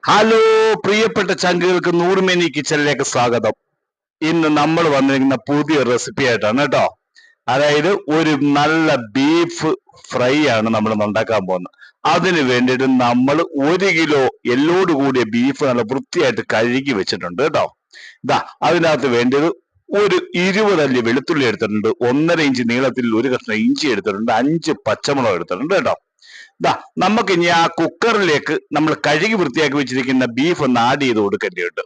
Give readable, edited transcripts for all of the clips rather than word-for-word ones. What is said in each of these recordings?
Hello പ്രിയപ്പെട്ട ചങ്കുകൾക്ക് നൂറുമേനി കിച്ചണിലേക്ക് സ്വാഗതം. ഇന്ന് നമ്മൾ വന്നിരിക്കുന്ന പുതിയ റെസിപ്പി ആയിട്ടാണ് കേട്ടോ. അതായത് ഒരു നല്ല ബീഫ് ഫ്രൈ ആണ് നമ്മൾ ഉണ്ടാക്കാൻ പോകുന്നത്. അതിന് വേണ്ടിയിട്ട് നമ്മൾ 1 കിലോ എല്ലോട് കൂടിയ ബീഫ് നല്ല വൃത്തിയായിട്ട് കഴുകി വെച്ചിട്ടുണ്ട് കേട്ടോ. ഇതാ അതിനകത്ത് വേണ്ടത് ഒരു 20 അല്ലി വെളുത്തുള്ളി എടുത്തിട്ടുണ്ട്, 1.5 ഇഞ്ച് നീളത്തിൽ ഒരു കഷ്ണം ഇഞ്ചി എടുത്തിട്ടുണ്ട്, 5 പച്ചമുളക് എടുത്തിട്ടുണ്ട് കേട്ടോ. ദാ നമുക്ക് ഇനി ആ കുക്കറിലേക്ക് നമ്മൾ കഴുകി വൃത്തിയാക്കി വെച്ചിരിക്കുന്ന ബീഫ് ഒന്ന് ആഡ് ചെയ്ത് കൊടുക്കേണ്ടതുണ്ട്.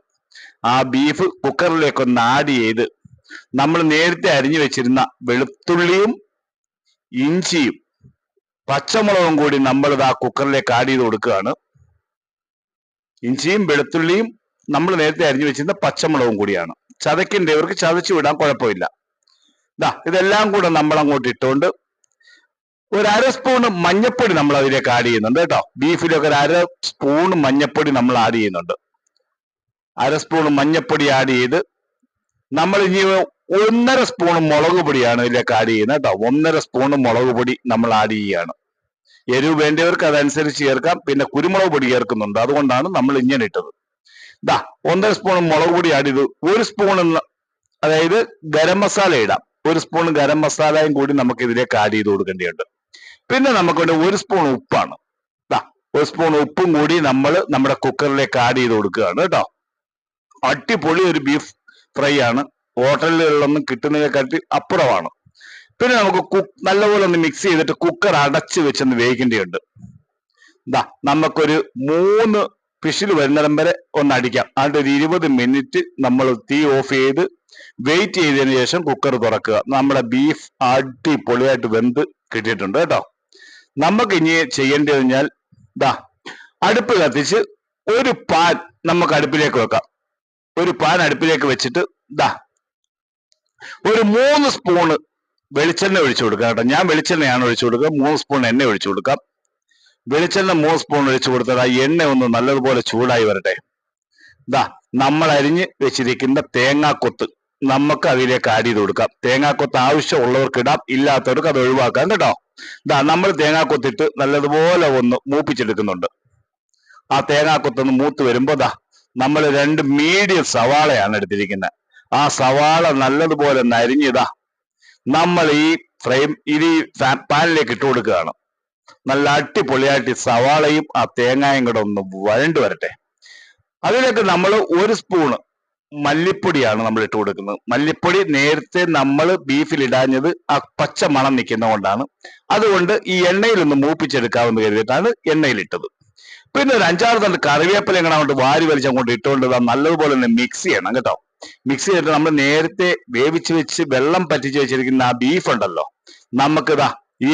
ആ ബീഫ് കുക്കറിലേക്ക് ഒന്ന് ആഡ് ചെയ്ത് നമ്മൾ നേരത്തെ അരിഞ്ഞു വെച്ചിരുന്ന വെളുത്തുള്ളിയും ഇഞ്ചിയും പച്ചമുളകും കൂടി നമ്മൾ ആ കുക്കറിലേക്ക് ആഡ് ചെയ്ത് കൊടുക്കുകയാണ്. ഇഞ്ചിയും വെളുത്തുള്ളിയും നമ്മൾ നേരത്തെ അരിഞ്ഞു വെച്ചിരുന്ന പച്ചമുളകും കൂടിയാണ്. ചതയ്ക്കേണ്ടവർക്ക് ചതച്ചു വിടാൻ കുഴപ്പമില്ല. ഇതെല്ലാം കൂടെ നമ്മൾ അങ്ങോട്ട് ഇട്ടുകൊണ്ട് ഒരു 1/2 സ്പൂൺ മഞ്ഞപ്പൊടി നമ്മൾ അതിലേക്ക് ആഡ് ചെയ്യുന്നുണ്ട് കേട്ടോ. ബീഫിലൊക്കെ ഒരു 1/2 സ്പൂൺ മഞ്ഞപ്പൊടി നമ്മൾ ആഡ് ചെയ്യുന്നുണ്ട്. 1/2 സ്പൂൺ മഞ്ഞപ്പൊടി ആഡ് ചെയ്ത് നമ്മൾ ഇനി 1.5 സ്പൂൺ മുളക് പൊടിയാണ് ഇതിലേക്ക് ആഡ് ചെയ്യുന്നത് കേട്ടോ. 1.5 സ്പൂൺ മുളക് പൊടി നമ്മൾ ആഡ് ചെയ്യുകയാണ്. എരിവ് വേണ്ടവർക്ക് അതനുസരിച്ച് ചേർക്കാം. പിന്നെ കുരുമുളക് പൊടി ചേർക്കുന്നുണ്ട്, അതുകൊണ്ടാണ് നമ്മൾ ഇങ്ങനെ ഇട്ടത്. 1.5 സ്പൂൺ മുളക് പൊടി ആഡ് ചെയ്ത് 1 സ്പൂൺ അതായത് ഗരം മസാല ഇടാം. 1 സ്പൂൺ ഗരം മസാലയും കൂടി നമുക്ക് ഇതിലേക്ക് ആഡ് ചെയ്ത് കൊടുക്കേണ്ടതുണ്ട്. പിന്നെ നമുക്കിവിടെ 1 സ്പൂൺ ഉപ്പാണ്. 1 സ്പൂൺ ഉപ്പും കൂടി നമ്മൾ നമ്മുടെ കുക്കറിലേക്ക് ആഡ് ചെയ്ത് കൊടുക്കുകയാണ് കേട്ടോ. അടിപൊളി ഒരു ബീഫ് ഫ്രൈ ആണ്. ഹോട്ടലുകളിലൊന്നും കിട്ടുന്നതിനെക്കാട്ടി അപ്പുറമാണ്. പിന്നെ നമുക്ക് നല്ലപോലെ ഒന്ന് മിക്സ് ചെയ്തിട്ട് കുക്കർ അടച്ച് വെച്ചൊന്ന് വേവിക്കേണ്ടതുണ്ട്. നമുക്കൊരു 3 വിസിൽ വരുന്നിടം വരെ ഒന്ന് അടിക്കാം. അതിന്റെ ഒരു 20 മിനിറ്റ് നമ്മൾ തീ ഓഫ് ചെയ്ത് വെയിറ്റ് ചെയ്തതിനു ശേഷം കുക്കർ തുറക്കുക. നമ്മുടെ ബീഫ് അടിപൊളിയായിട്ട് വെന്ത് കിട്ടിയിട്ടുണ്ട് കേട്ടോ. നമുക്ക് ഇനി ചെയ്യേണ്ടത് കഴിഞ്ഞാൽ അടുപ്പ് കത്തിച്ച് ഒരു പാൻ നമുക്ക് അടുപ്പിലേക്ക് വെക്കാം. ഒരു പാൻ അടുപ്പിലേക്ക് വെച്ചിട്ട് ഒരു 3 സ്പൂണ് വെളിച്ചെണ്ണ ഒഴിച്ചു കൊടുക്കാം കേട്ടോ. ഞാൻ വെളിച്ചെണ്ണയാണ് ഒഴിച്ചു കൊടുക്കുക. 3 സ്പൂൺ എണ്ണ ഒഴിച്ചു കൊടുക്കാം. വെളിച്ചെണ്ണ 3 സ്പൂൺ ഒഴിച്ചു കൊടുത്താൽ ആ എണ്ണ ഒന്ന് നല്ലതുപോലെ ചൂടായി വരട്ടെ. നമ്മൾ അരിഞ്ഞ് വെച്ചിരിക്കുന്ന തേങ്ങാക്കൊത്ത് നമുക്ക് അതിലേക്ക് ആഡ് ചെയ്ത് കൊടുക്കാം. തേങ്ങാക്കൊത്ത് ആവശ്യമുള്ളവർക്ക് ഇടാം, ഇല്ലാത്തവർക്ക് അത് ഒഴിവാക്കാം കേട്ടോ. നമ്മൾ തേങ്ങാക്കൊത്തിട്ട് നല്ലതുപോലെ ഒന്ന് മൂപ്പിച്ചെടുക്കുന്നുണ്ട്. ആ തേങ്ങാക്കൊത്തൊന്ന് മൂത്ത് വരുമ്പോ നമ്മൾ 2 മീഡിയം സവാളയാണ് എടുത്തിരിക്കുന്നത്. ആ സവാള നല്ലതുപോലെ നരിഞ്ഞതാ നമ്മൾ ഈ പാനിലേക്ക് ഇട്ട് കൊടുക്കുകയാണ്. നല്ല അടിപൊളിയായിട്ട് സവാളയും ആ തേങ്ങായും കൂടെ ഒന്ന് വഴണ്ടു വരട്ടെ. അതിലേക്ക് നമ്മൾ 1 സ്പൂണ് മല്ലിപ്പൊടിയാണ് നമ്മൾ ഇട്ട് കൊടുക്കുന്നത്. മല്ലിപ്പൊടി നേരത്തെ നമ്മൾ ബീഫിൽ ഇടാഞ്ഞത് ആ പച്ച മണം നിൽക്കുന്ന കൊണ്ടാണ്. അതുകൊണ്ട് ഈ എണ്ണയിലൊന്ന് മൂപ്പിച്ചെടുക്കാമെന്ന് കരുതിയിട്ടാണ് എണ്ണയിലിട്ടത്. പിന്നെ ഒരു 5-6 തണ്ട് കറിവേപ്പില ഇങ്ങനെ അങ്ങോട്ട് വാരി വലിച്ചങ്ങോട്ട് ഇട്ടുകൊണ്ട് നല്ലതുപോലെ തന്നെ മിക്സ് ചെയ്യണം കേട്ടോ. മിക്സ് ചെയ്തിട്ട് നമ്മൾ നേരത്തെ വേവിച്ച് വെച്ച് വെള്ളം പറ്റിച്ച് വെച്ചിരിക്കുന്ന ആ ബീഫ് ഉണ്ടല്ലോ, നമുക്ക് ഈ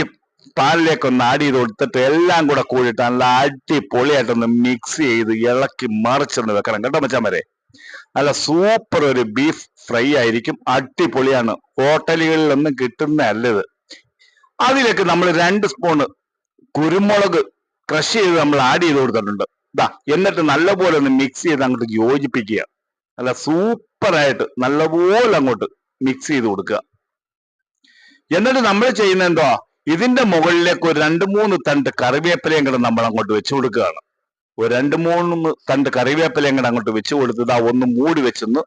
പാനിലേക്ക് ഒന്ന് ആഡ് ചെയ്ത് കൊടുത്തിട്ട് എല്ലാം കൂടെ കൂടിയിട്ട് നല്ല അടിപൊളിയായിട്ടൊന്ന് മിക്സ് ചെയ്ത് ഇളക്കി മറിച്ചൊന്ന് വെക്കണം കേട്ടോ മച്ചാന്മാരെ. നല്ല സൂപ്പർ ഒരു ബീഫ് ഫ്രൈ ആയിരിക്കും. അടിപൊളിയാണ്. ഹോട്ടലുകളിലൊന്നും കിട്ടുന്നതല്ല ഇത്. അതിലേക്ക് നമ്മൾ 2 സ്പൂണ് കുരുമുളക് ക്രഷ് ചെയ്ത് നമ്മൾ ആഡ് ചെയ്ത് കൊടുത്തിട്ടുണ്ട്. എന്നിട്ട് നല്ലപോലെ ഒന്ന് മിക്സ് ചെയ്ത് അങ്ങോട്ട് യോജിപ്പിക്കുക. നല്ല സൂപ്പറായിട്ട് നല്ലപോലെ അങ്ങോട്ട് മിക്സ് ചെയ്ത് കൊടുക്കുക. എന്നിട്ട് നമ്മൾ ചെയ്യുന്ന എന്തോ, ഇതിന്റെ മുകളിലേക്ക് ഒരു 2-3 തണ്ട് കറിവേപ്പിലയും കൂടെ നമ്മൾ അങ്ങോട്ട് വെച്ചു കൊടുക്കുകയാണ്. ഒരു 2-3 തണ്ട് കറിവേപ്പിലയും കൂടെ അങ്ങോട്ട് വെച്ച് കൊടുത്ത് ഒന്ന് മൂടി വെച്ചൊന്ന്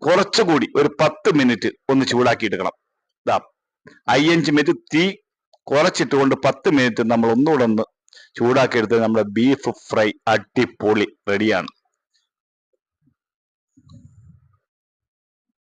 കുറച്ചുകൂടി ഒരു 10 മിനിറ്റ് ഒന്ന് ചൂടാക്കി എടുക്കണം. 5 മിനിറ്റ് തീ കുറച്ചിട്ടുകൊണ്ട് 10 മിനിറ്റ് നമ്മൾ ഒന്നുകൂടെ ഒന്ന് ചൂടാക്കി എടുത്ത് നമ്മുടെ ബീഫ് ഫ്രൈ അടിപൊളി റെഡിയാണ്.